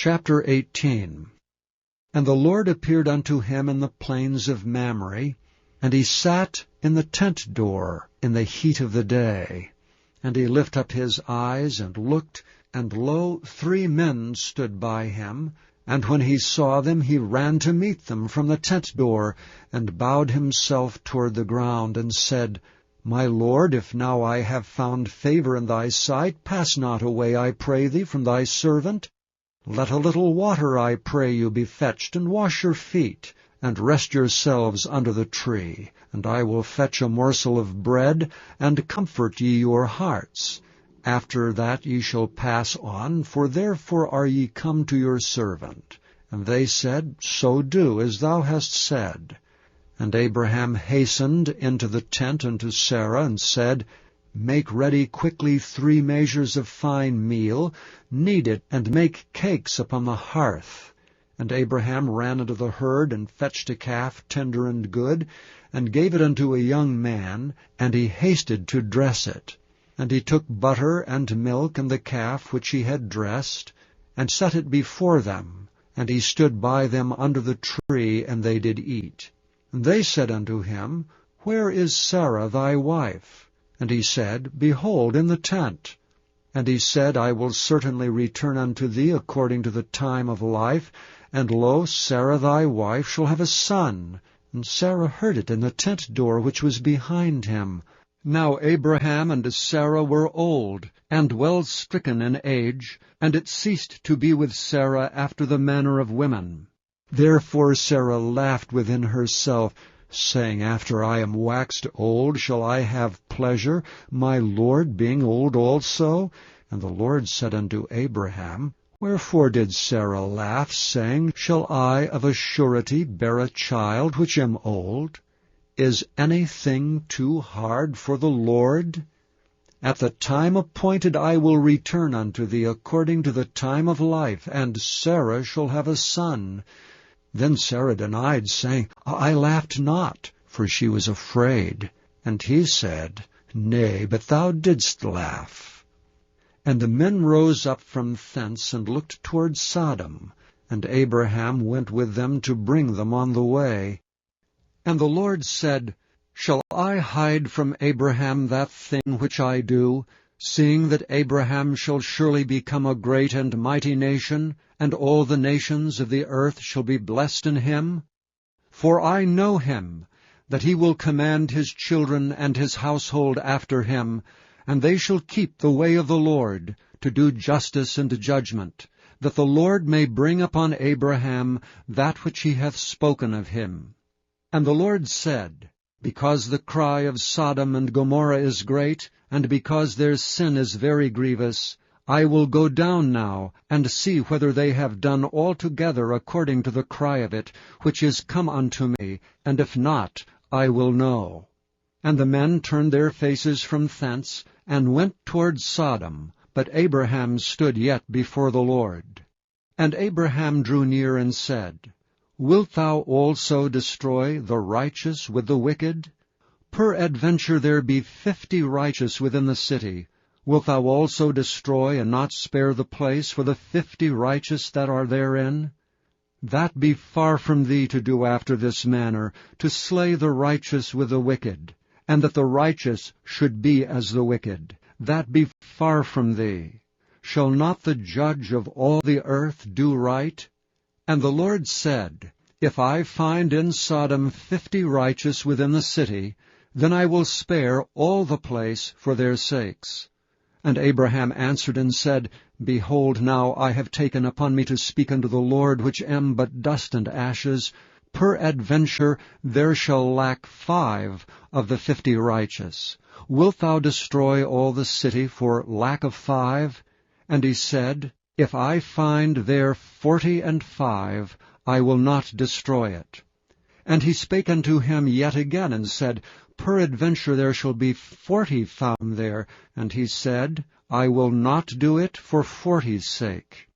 Chapter 18. And the Lord appeared unto him in the plains of Mamre, and he sat in the tent door in the heat of the day. And he lifted up his eyes, and looked, and lo, 3 men stood by him. And when he saw them, he ran to meet them from the tent door, and bowed himself toward the ground, and said, My Lord, if now I have found favor in thy sight, pass not away, I pray thee, from thy servant. Let a little water, I pray you, be fetched, and wash your feet, and rest yourselves under the tree. And I will fetch a morsel of bread, and comfort ye your hearts. After that ye shall pass on, for therefore are ye come to your servant. And they said, So do, as thou hast said. And Abraham hastened into the tent unto Sarah, and said, Make ready quickly 3 measures of fine meal, knead it, and make cakes upon the hearth. And Abraham ran unto the herd, and fetched a calf tender and good, and gave it unto a young man, and he hasted to dress it. And he took butter and milk and the calf which he had dressed, and set it before them. And he stood by them under the tree, and they did eat. And they said unto him, Where is Sarah thy wife? And he said, Behold, in the tent. And he said, I will certainly return unto thee according to the time of life, and lo, Sarah thy wife shall have a son. And Sarah heard it in the tent door which was behind him. Now Abraham and Sarah were old, and well stricken in age, and it ceased to be with Sarah after the manner of women. Therefore Sarah laughed within herself, saying, After I am waxed old, shall I have pleasure, my Lord being old also? And the Lord said unto Abraham, Wherefore did Sarah laugh, saying, Shall I of a surety bear a child which am old? Is anything too hard for the Lord? At the time appointed I will return unto thee according to the time of life, and Sarah shall have a son. Then Sarah denied, saying, I laughed not, for she was afraid. And he said, Nay, but thou didst laugh. And the men rose up from thence, and looked toward Sodom. And Abraham went with them to bring them on the way. And the Lord said, Shall I hide from Abraham that thing which I do, seeing that Abraham shall surely become a great and mighty nation, and all the nations of the earth shall be blessed in him? For I know him, that he will command his children and his household after him, and they shall keep the way of the Lord, to do justice and judgment, that the Lord may bring upon Abraham that which he hath spoken of him. And the Lord said, Because the cry of Sodom and Gomorrah is great, and because their sin is very grievous, I will go down now, and see whether they have done altogether according to the cry of it, which is come unto me, and if not, I will know. And the men turned their faces from thence, and went toward Sodom, but Abraham stood yet before the Lord. And Abraham drew near and said, Wilt thou also destroy the righteous with the wicked? Peradventure there be 50 righteous within the city. Wilt thou also destroy and not spare the place for the 50 righteous that are therein? That be far from thee to do after this manner, to slay the righteous with the wicked, and that the righteous should be as the wicked. That be far from thee. Shall not the judge of all the earth do right? And the Lord said, If I find in Sodom 50 righteous within the city, then I will spare all the place for their sakes. And Abraham answered and said, Behold, now I have taken upon me to speak unto the Lord, which am but dust and ashes. Peradventure there shall lack 5 of the 50 righteous. Wilt thou destroy all the city for lack of 5? And he said, If I find there 45, I will not destroy it. And he spake unto him yet again, and said, Peradventure there shall be 40 found there. And he said, I will not do it for 40's sake.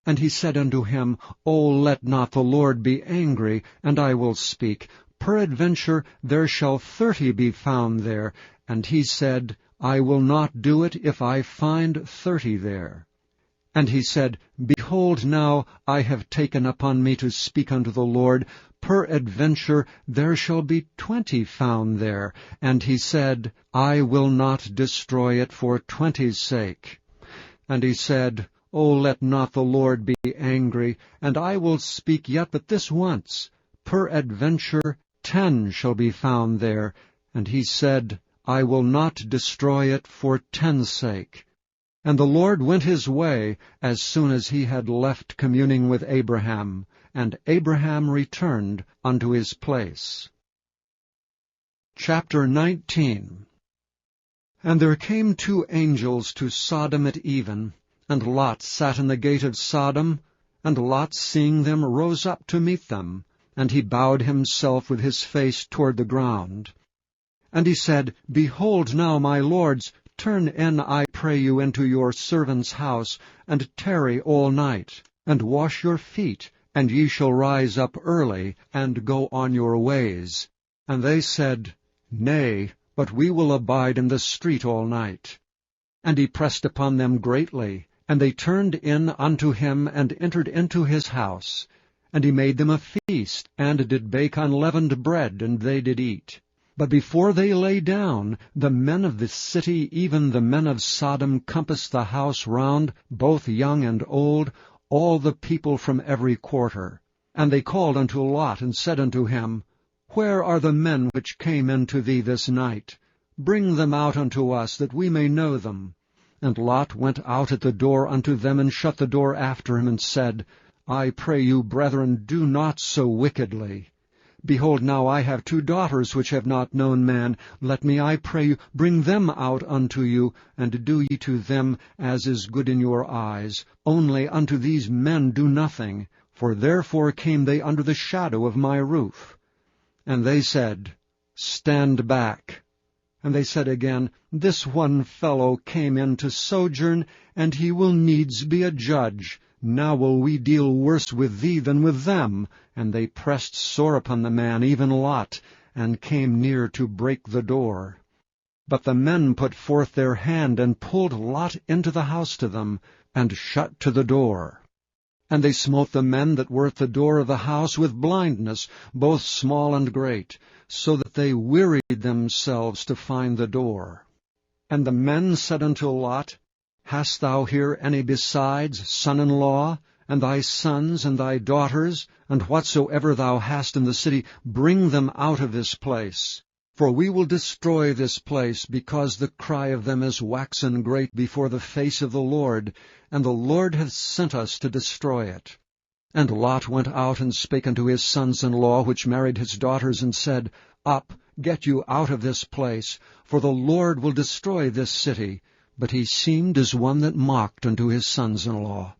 And he said unto him, O let not the Lord be angry, and I will speak. Peradventure there shall 30 be found there. And he said, I will not do it if I find 30 there. And he said, Behold, now I have taken upon me to speak unto the Lord. Peradventure there shall be 20 found there. And he said, I will not destroy it for 20's sake. And he said, O let not the Lord be angry, and I will speak yet but this once. Peradventure 10 shall be found there. And he said, I will not destroy it for 10's sake. And the Lord went his way as soon as he had left communing with Abraham, and Abraham returned unto his place. Chapter 19. And there came 2 angels to Sodom at even, and Lot sat in the gate of Sodom, and Lot, seeing them, rose up to meet them, and he bowed himself with his face toward the ground. And he said, Behold now, my lords, turn in, I pray you, into your servant's house, and tarry all night, and wash your feet, and ye shall rise up early, and go on your ways. And they said, Nay, but we will abide in the street all night. And he pressed upon them greatly, and they turned in unto him, and entered into his house. And he made them a feast, and did bake unleavened bread, and they did eat. But before they lay down, the men of the city, even the men of Sodom, compassed the house round, both young and old, all the people from every quarter. And they called unto Lot, and said unto him, Where are the men which came into thee this night? Bring them out unto us, that we may know them. And Lot went out at the door unto them, and shut the door after him, and said, I pray you, brethren, do not so wickedly. Behold, now I have 2 daughters which have not known man. Let me, I pray you, bring them out unto you, and do ye to them as is good in your eyes. Only unto these men do nothing, for therefore came they under the shadow of my roof. And they said, Stand back. And they said again, This one fellow came in to sojourn, and he will needs be a judge. Now will we deal worse with thee than with them. And they pressed sore upon the man, even Lot, and came near to break the door. But the men put forth their hand, and pulled Lot into the house to them, and shut to the door. And they smote the men that were at the door of the house with blindness, both small and great, so that they wearied themselves to find the door. And the men said unto Lot, Hast thou here any besides son-in-law, and thy sons, and thy daughters, and whatsoever thou hast in the city? Bring them out of this place. For we will destroy this place, because the cry of them is waxen great before the face of the Lord, and the Lord hath sent us to destroy it. And Lot went out and spake unto his sons-in-law, which married his daughters, and said, Up, get you out of this place, for the Lord will destroy this city. But he seemed as one that mocked unto his sons-in-law.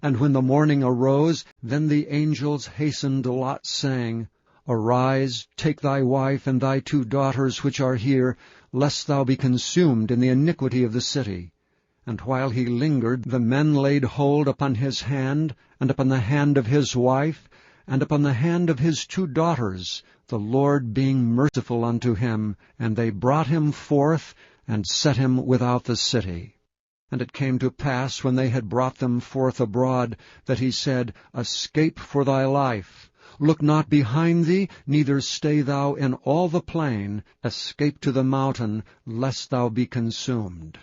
And when the morning arose, then the angels hastened Lot, saying, Arise, take thy wife and thy 2 daughters which are here, lest thou be consumed in the iniquity of the city. And while he lingered, the men laid hold upon his hand, and upon the hand of his wife, and upon the hand of his 2 daughters, the Lord being merciful unto him, and they brought him forth, and set him without the city. And it came to pass, when they had brought them forth abroad, that he said, Escape for thy life. Look not behind thee, neither stay thou in all the plain. Escape to the mountain, lest thou be consumed.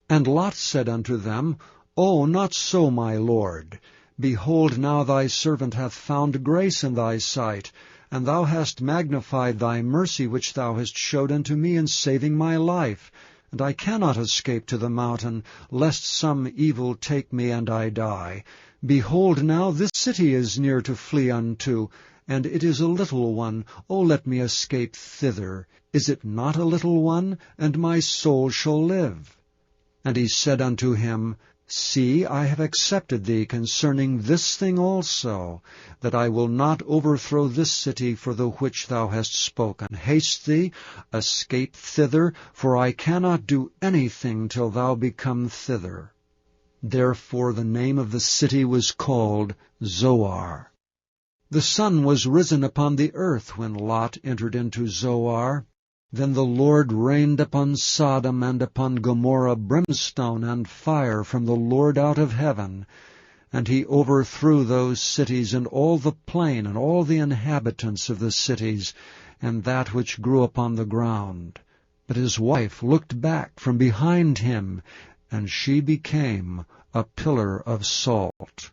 And Lot said unto them, O, not so, my lord. Behold, now thy servant hath found grace in thy sight, and thou hast magnified thy mercy which thou hast showed unto me in saving my life. And I cannot escape to the mountain, lest some evil take me and I die. Behold, now this city is near to flee unto, and it is a little one. O let me escape thither. Is it not a little one? And my soul shall live. And he said unto him, See, I have accepted thee concerning this thing also, that I will not overthrow this city for the which thou hast spoken. Haste thee, escape thither, for I cannot do anything till thou become thither. Therefore the name of the city was called Zoar. The sun was risen upon the earth when Lot entered into Zoar. Then the Lord rained upon Sodom and upon Gomorrah brimstone and fire from the Lord out of heaven, and he overthrew those cities and all the plain and all the inhabitants of the cities, and that which grew upon the ground. But his wife looked back from behind him, and she became a pillar of salt.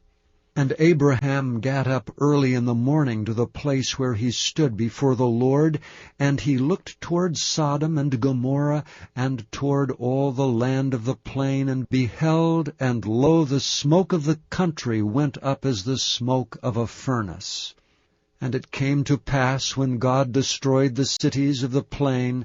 And Abraham gat up early in the morning to the place where he stood before the Lord, and he looked toward Sodom and Gomorrah, and toward all the land of the plain, and beheld, and lo, the smoke of the country went up as the smoke of a furnace. And it came to pass, when God destroyed the cities of the plain,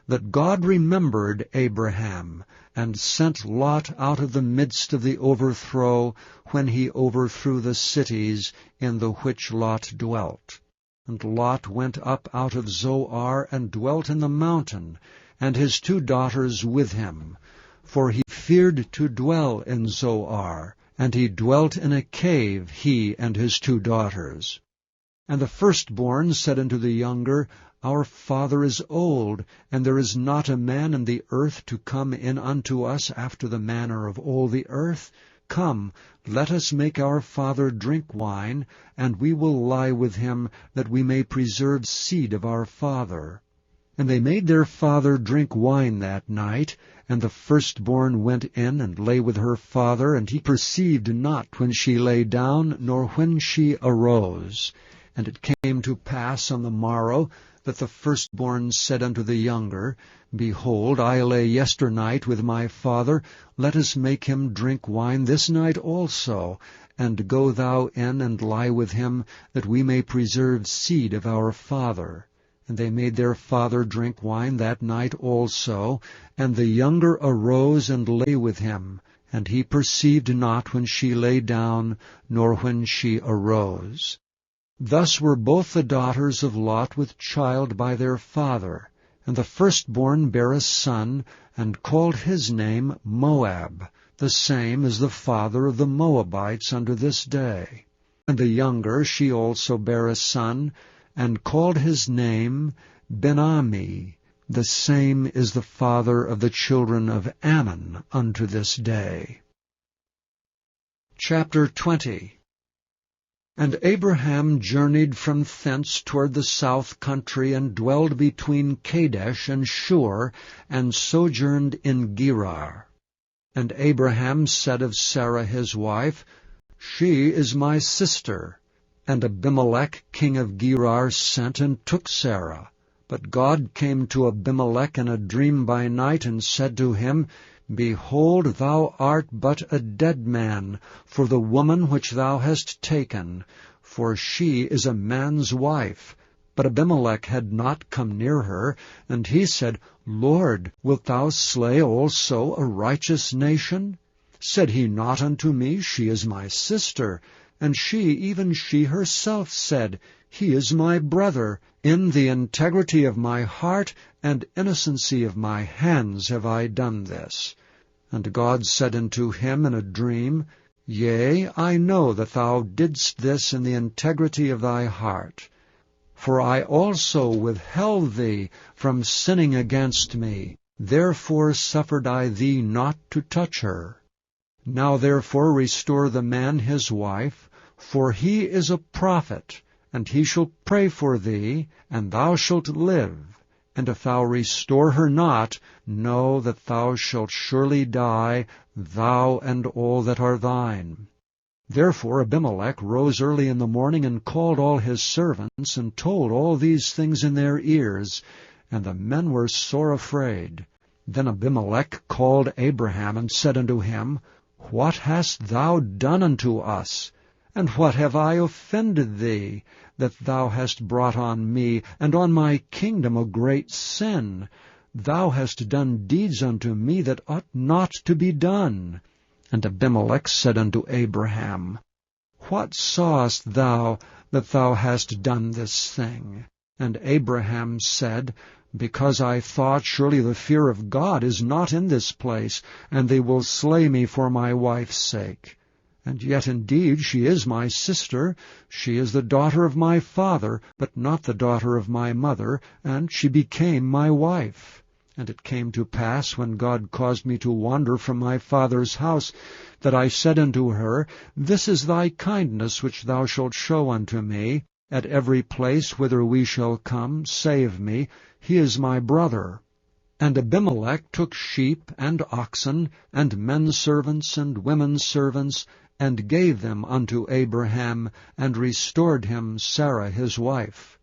that God remembered Abraham, and sent Lot out of the midst of the overthrow, when he overthrew the cities in the which Lot dwelt. And Lot went up out of Zoar, and dwelt in the mountain, and his 2 daughters with him. For he feared to dwell in Zoar, and he dwelt in a cave, he and his 2 daughters. And the firstborn said unto the younger, Our father is old, and there is not a man in the earth to come in unto us after the manner of all the earth. Come, let us make our father drink wine, and we will lie with him, that we may preserve seed of our father. And they made their father drink wine that night, and the firstborn went in and lay with her father, and he perceived not when she lay down, nor when she arose. And it came to pass on the morrow, that the firstborn said unto the younger, Behold, I lay yesternight with my father, let us make him drink wine this night also, and go thou in and lie with him, that we may preserve seed of our father. And they made their father drink wine that night also, and the younger arose and lay with him, and he perceived not when she lay down, nor when she arose. Thus were both the daughters of Lot with child by their father. And the firstborn bare a son, and called his name Moab. The same is the father of the Moabites unto this day. And the younger she also bare a son, and called his name Ben-Ammi. The same is the father of the children of Ammon unto this day. Chapter 20. And Abraham journeyed from thence toward the south country, and dwelled between Kadesh and Shur, and sojourned in Gerar. And Abraham said of Sarah his wife, She is my sister. And Abimelech king of Gerar sent and took Sarah. But God came to Abimelech in a dream by night, and said to him, Behold, thou art but a dead man for the woman which thou hast taken, for she is a man's wife. But Abimelech had not come near her, and he said, Lord, wilt thou slay also a righteous nation? Said he not unto me, She is my sister? And she, even she herself, said, He is my brother. In the integrity of my heart and innocency of my hands have I done this. And God said unto him in a dream, Yea, I know that thou didst this in the integrity of thy heart. For I also withheld thee from sinning against me. Therefore suffered I thee not to touch her. Now therefore restore the man his wife, for he is a prophet, and he shall pray for thee, and thou shalt live. And if thou restore her not, know that thou shalt surely die, thou and all that are thine. Therefore Abimelech rose early in the morning, and called all his servants, and told all these things in their ears, and the men were sore afraid. Then Abimelech called Abraham, and said unto him, What hast thou done unto us? And what have I offended thee, that thou hast brought on me, and on my kingdom, a great sin? Thou hast done deeds unto me that ought not to be done. And Abimelech said unto Abraham, What sawest thou that thou hast done this thing? And Abraham said, Because I thought, surely the fear of God is not in this place, and they will slay me for my wife's sake. And yet indeed she is my sister. She is the daughter of my father, but not the daughter of my mother, and she became my wife. And it came to pass, when God caused me to wander from my father's house, that I said unto her, This is thy kindness which thou shalt show unto me. At every place whither we shall come, save me. He is my brother. And Abimelech took sheep and oxen, and men servants and women servants, and gave them unto Abraham, and restored him Sarah his wife.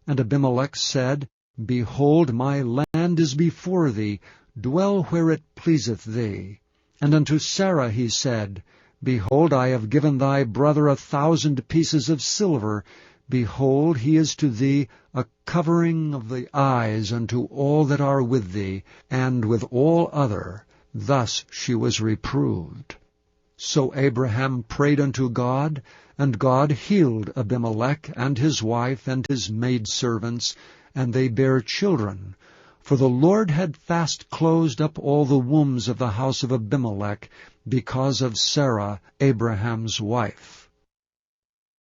And Abimelech said, Behold, my land is before thee, dwell where it pleaseth thee. And unto Sarah he said, Behold, I have given thy brother 1,000 pieces of silver. Behold, he is to thee a covering of the eyes unto all that are with thee, and with all other. Thus she was reproved. So Abraham prayed unto God, and God healed Abimelech and his wife and his maidservants, and they bare children. For the Lord had fast closed up all the wombs of the house of Abimelech, because of Sarah, Abraham's wife.